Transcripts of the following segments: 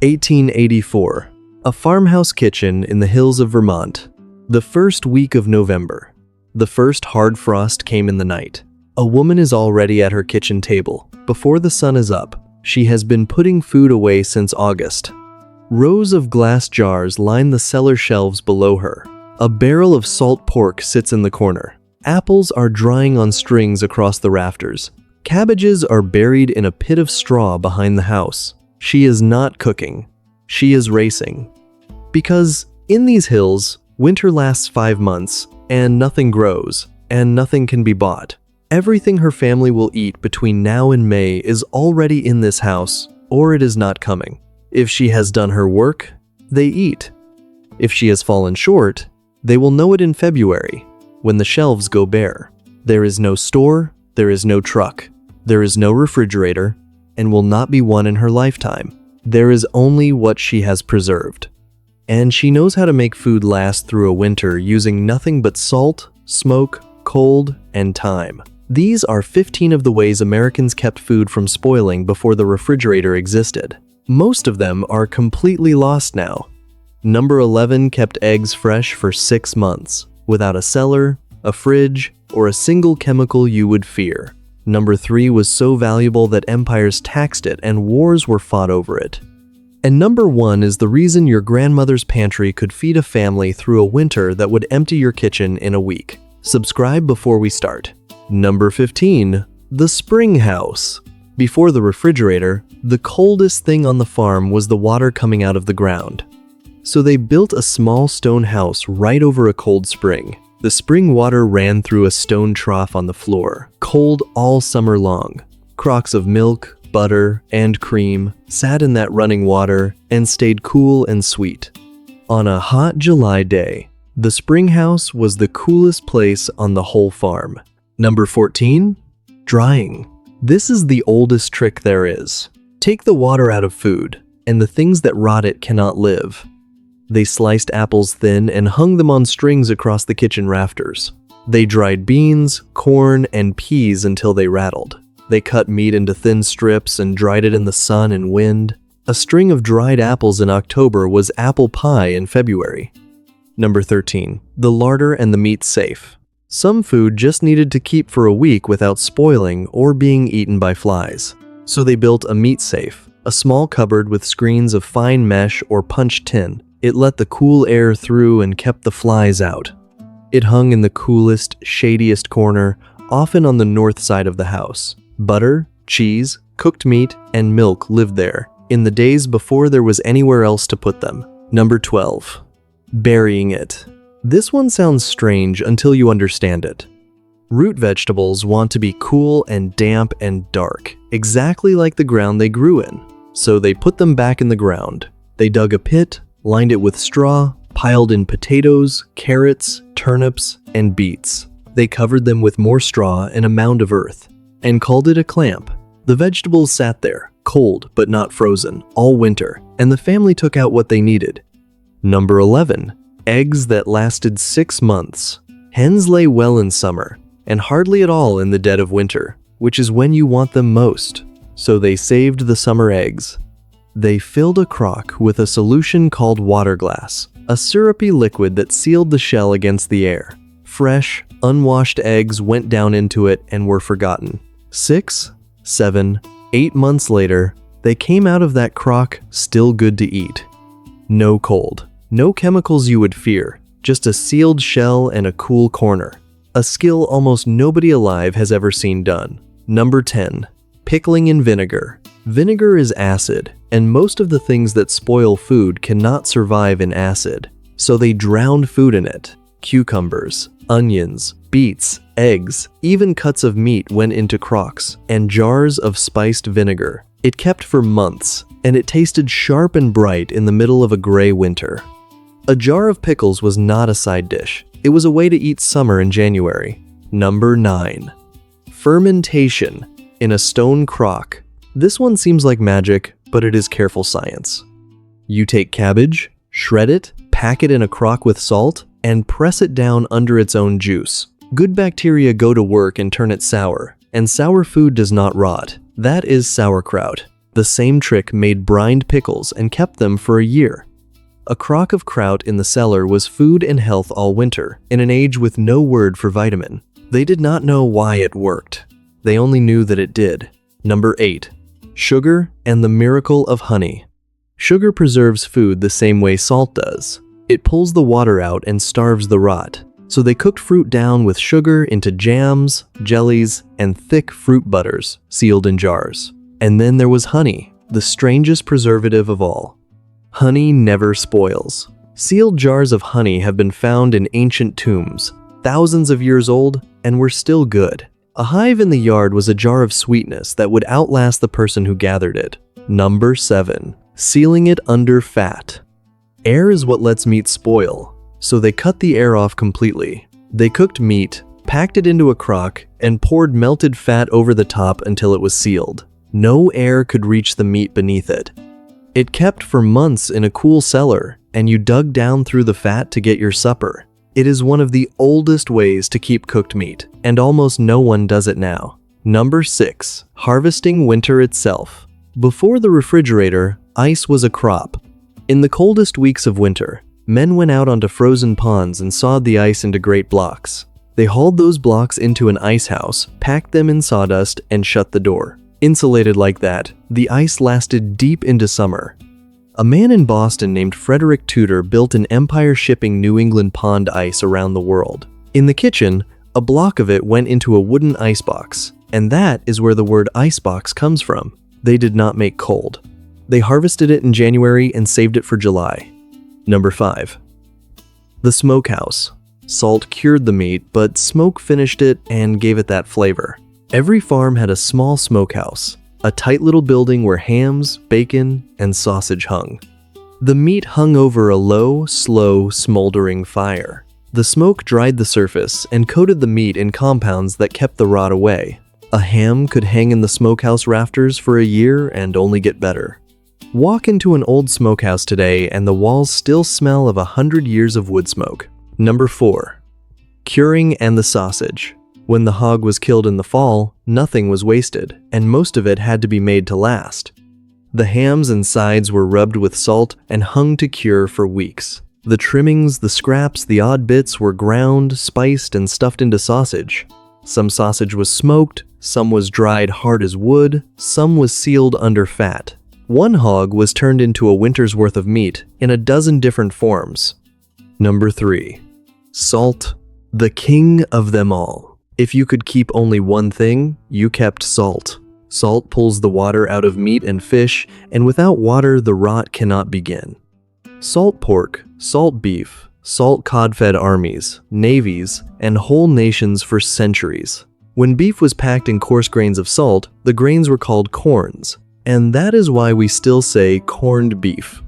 1884. A farmhouse kitchen in the hills of Vermont. The first week of November. The first hard frost came in the night. A woman is already at her kitchen table. Before the sun is up, she has been putting food away since August. Rows of glass jars line the cellar shelves below her. A barrel of salt pork sits in the corner. Apples are drying on strings across the rafters. Cabbages are buried in a pit of straw behind the house. She is not cooking. She is racing. Because in these hills, winter lasts 5 months, and nothing grows, and nothing can be bought. Everything her family will eat between now and May is already in this house, or it is not coming. If she has done her work, they eat. If she has fallen short, they will know it in February, when the shelves go bare. There is no store, there is no truck, there is no refrigerator, and will not be one in her lifetime. There is only what she has preserved. And she knows how to make food last through a winter using nothing but salt, smoke, cold, and time. These are 15 of the ways Americans kept food from spoiling before the refrigerator existed. Most of them are completely lost now. Number 11 kept eggs fresh for 6 months, without a cellar, a fridge, or a single chemical you would fear. Number 3 was so valuable that empires taxed it and wars were fought over it. And number 1 is the reason your grandmother's pantry could feed a family through a winter that would empty your kitchen in a week. Subscribe before we start. Number 15, the spring house. Before the refrigerator, the coldest thing on the farm was the water coming out of the ground. So they built a small stone house right over a cold spring. The spring water ran through a stone trough on the floor, cold all summer long. Crocks of milk, butter, and cream sat in that running water and stayed cool and sweet. On a hot July day, the spring house was the coolest place on the whole farm. Number 14, drying. This is the oldest trick there is. Take the water out of food, and the things that rot it cannot live. They sliced apples thin and hung them on strings across the kitchen rafters. They dried beans, corn, and peas until they rattled. They cut meat into thin strips and dried it in the sun and wind. A string of dried apples in October was apple pie in February. Number 13, the larder and the meat safe. Some food just needed to keep for a week without spoiling or being eaten by flies. So they built a meat safe, a small cupboard with screens of fine mesh or punched tin. It let the cool air through and kept the flies out. It hung in the coolest, shadiest corner, often on the north side of the house. Butter, cheese, cooked meat, and milk lived there, in the days before there was anywhere else to put them. Number 12, burying it. This one sounds strange until you understand it. Root vegetables want to be cool and damp and dark, exactly like the ground they grew in. So they put them back in the ground. They dug a pit, lined it with straw, piled in potatoes, carrots, turnips, and beets. They covered them with more straw and a mound of earth, and called it a clamp. The vegetables sat there, cold but not frozen, all winter, and the family took out what they needed. Number 11, eggs that lasted 6 months. Hens lay well in summer, and hardly at all in the dead of winter, which is when you want them most. So they saved the summer eggs. They filled a crock with a solution called water glass, a syrupy liquid that sealed the shell against the air. Fresh, unwashed eggs went down into it and were forgotten. 6, 7, 8 months later, they came out of that crock still good to eat. No cold, no chemicals you would fear, just a sealed shell and a cool corner. A skill almost nobody alive has ever seen done. Number 10, pickling in vinegar. Vinegar is acid, and most of the things that spoil food cannot survive in acid, so they drowned food in it. Cucumbers, onions, beets, eggs, even cuts of meat went into crocks, and jars of spiced vinegar. It kept for months, and it tasted sharp and bright in the middle of a gray winter. A jar of pickles was not a side dish. It was a way to eat summer in January. Number 9, fermentation in a stone crock. This one seems like magic, but it is careful science. You take cabbage, shred it, pack it in a crock with salt, and press it down under its own juice. Good bacteria go to work and turn it sour, and sour food does not rot. That is sauerkraut. The same trick made brined pickles and kept them for a year. A crock of kraut in the cellar was food and health all winter, in an age with no word for vitamin. They did not know why it worked. They only knew that it did. Number 8. Sugar and the miracle of honey. Sugar preserves food the same way salt does. It pulls the water out and starves the rot. So they cooked fruit down with sugar into jams, jellies, and thick fruit butters, sealed in jars. And then there was honey, the strangest preservative of all. Honey never spoils. Sealed jars of honey have been found in ancient tombs, thousands of years old, and were still good. A hive in the yard was a jar of sweetness that would outlast the person who gathered it. Number 7. Sealing it under fat. Air is what lets meat spoil, so they cut the air off completely. They cooked meat, packed it into a crock, and poured melted fat over the top until it was sealed. No air could reach the meat beneath it. It kept for months in a cool cellar, and you dug down through the fat to get your supper. It is one of the oldest ways to keep cooked meat, and almost no one does it now. Number 6. Harvesting winter itself. Before the refrigerator, ice was a crop. In the coldest weeks of winter, men went out onto frozen ponds and sawed the ice into great blocks. They hauled those blocks into an ice house, packed them in sawdust, and shut the door. Insulated like that, the ice lasted deep into summer. A man in Boston named Frederick Tudor built an empire shipping New England pond ice around the world. In the kitchen, a block of it went into a wooden icebox, and that is where the word icebox comes from. They did not make cold. They harvested it in January and saved it for July. Number 5. The smokehouse. Salt cured the meat, but smoke finished it and gave it that flavor. Every farm had a small smokehouse, a tight little building where hams, bacon, and sausage hung. The meat hung over a low, slow, smoldering fire. The smoke dried the surface and coated the meat in compounds that kept the rot away. A ham could hang in the smokehouse rafters for a year and only get better. Walk into an old smokehouse today and the walls still smell of 100 years of wood smoke. Number 4. Curing and the sausage. When the hog was killed in the fall, nothing was wasted, and most of it had to be made to last. The hams and sides were rubbed with salt and hung to cure for weeks. The trimmings, the scraps, the odd bits were ground, spiced, and stuffed into sausage. Some sausage was smoked, some was dried hard as wood, some was sealed under fat. One hog was turned into a winter's worth of meat in a dozen different forms. Number 3. Salt, the king of them all. If you could keep only one thing, you kept salt. Salt pulls the water out of meat and fish, and without water, the rot cannot begin. Salt pork, salt beef, salt cod-fed armies, navies, and whole nations for centuries. When beef was packed in coarse grains of salt, the grains were called corns, and that is why we still say corned beef.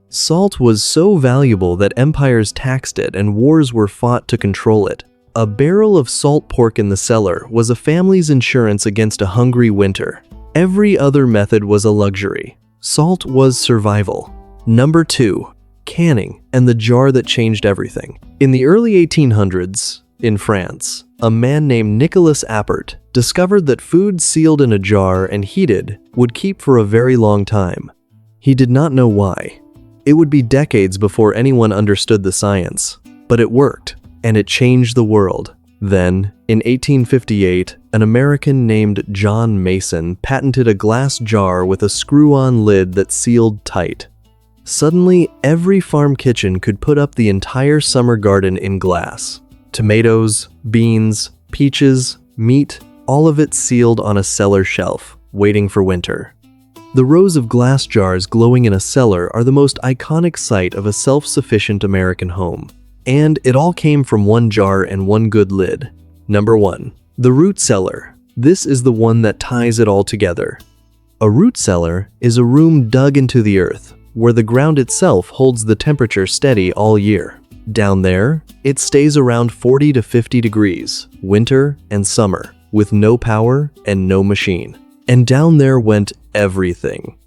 Salt was so valuable that empires taxed it and wars were fought to control it. A barrel of salt pork in the cellar was a family's insurance against a hungry winter. Every other method was a luxury. Salt was survival. Number 2. Canning and the jar that changed everything. In the early 1800s, in France, a man named Nicolas Appert discovered that food sealed in a jar and heated would keep for a very long time. He did not know why. It would be decades before anyone understood the science, but it worked. And it changed the world. Then, in 1858, an American named John Mason patented a glass jar with a screw-on lid that sealed tight. Suddenly, every farm kitchen could put up the entire summer garden in glass. Tomatoes, beans, peaches, meat, all of it sealed on a cellar shelf, waiting for winter. The rows of glass jars glowing in a cellar are the most iconic sight of a self-sufficient American home. And it all came from one jar and one good lid. Number 1. The root cellar. This is the one that ties it all together. A root cellar is a room dug into the earth, where the ground itself holds the temperature steady all year. Down there, it stays around 40 to 50 degrees, winter and summer, with no power and no machine. And down there went everything.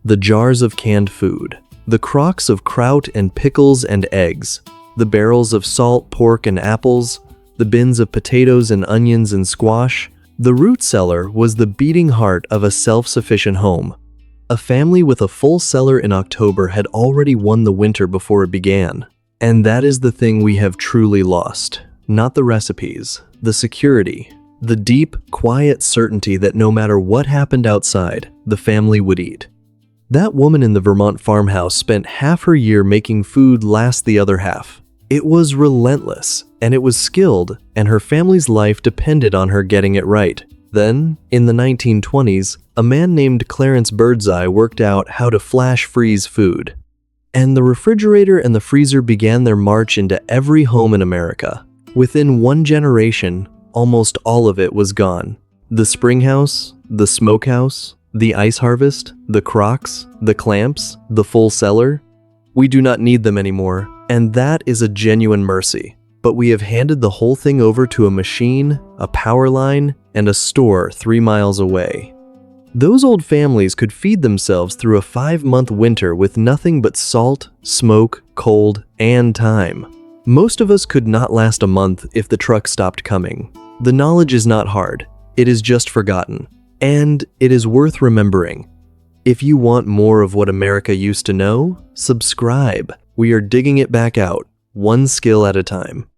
The jars of canned food, the crocks of kraut and pickles and eggs, the barrels of salt, pork, and apples, the bins of potatoes and onions and squash. The root cellar was the beating heart of a self-sufficient home. A family with a full cellar in October had already won the winter before it began. And that is the thing we have truly lost. Not the recipes, the security, the deep, quiet certainty that no matter what happened outside, the family would eat. That woman in the Vermont farmhouse spent half her year making food last the other half. It was relentless, and it was skilled, and her family's life depended on her getting it right. Then, in the 1920s, a man named Clarence Birdseye worked out how to flash freeze food. And the refrigerator and the freezer began their march into every home in America. Within one generation, almost all of it was gone. The spring house, the smokehouse, the ice harvest, the crocks, the clamps, the full cellar. We do not need them anymore, and that is a genuine mercy. But we have handed the whole thing over to a machine, a power line, and a store 3 miles away. Those old families could feed themselves through a 5-month winter with nothing but salt, smoke, cold, and time. Most of us could not last a month if the truck stopped coming. The knowledge is not hard, it is just forgotten. And it is worth remembering. If you want more of what America used to know, subscribe. We are digging it back out, one skill at a time.